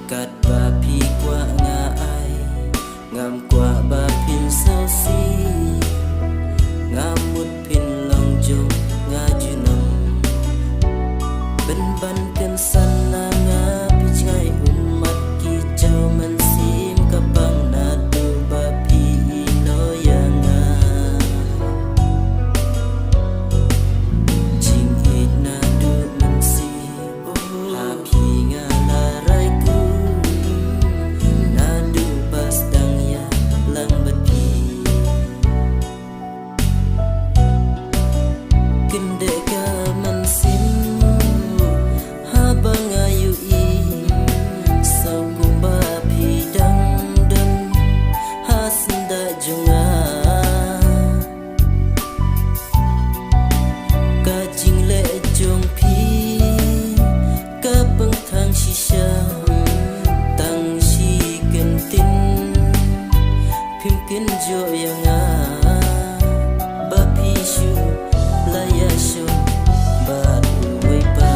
Kat bapi kwa nga ai ngam kwa bapin sosi ngamut pin long jong nga junam ben ban ken sana nga picai umat kicau mensim kapang nadu bapi ino yanga jing it nadu mensim hapi nga larai kendeka mansim habang ayui saugumba bidang dan hasda junga kajing le jongpi kapeng thang shisha tang shi kentin pimkin jo yanga bapi shu laya shu bat wepa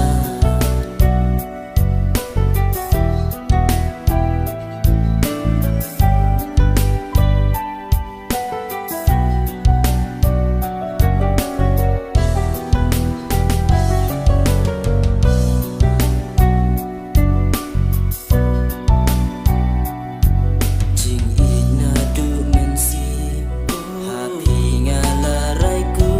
jing ina du mensi hapi ngalarai ku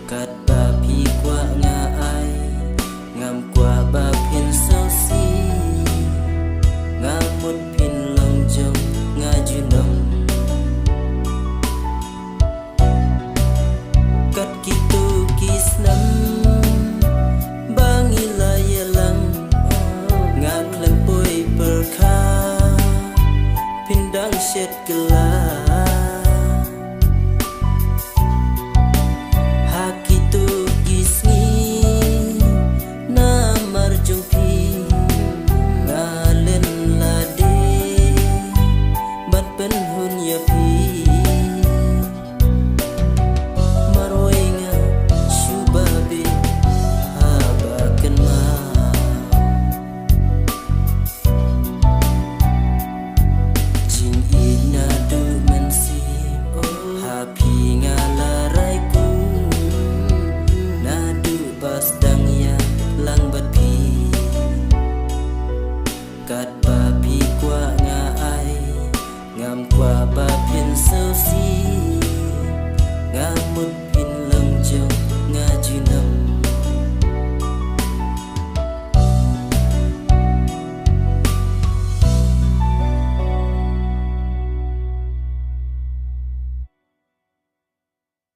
kat bapi kwa nga ai ngam kwa bapin sosi ngamut pin long jong nga junam kat kitu kisnam bangila yelang ngak lempoi perkha pindang shet gelap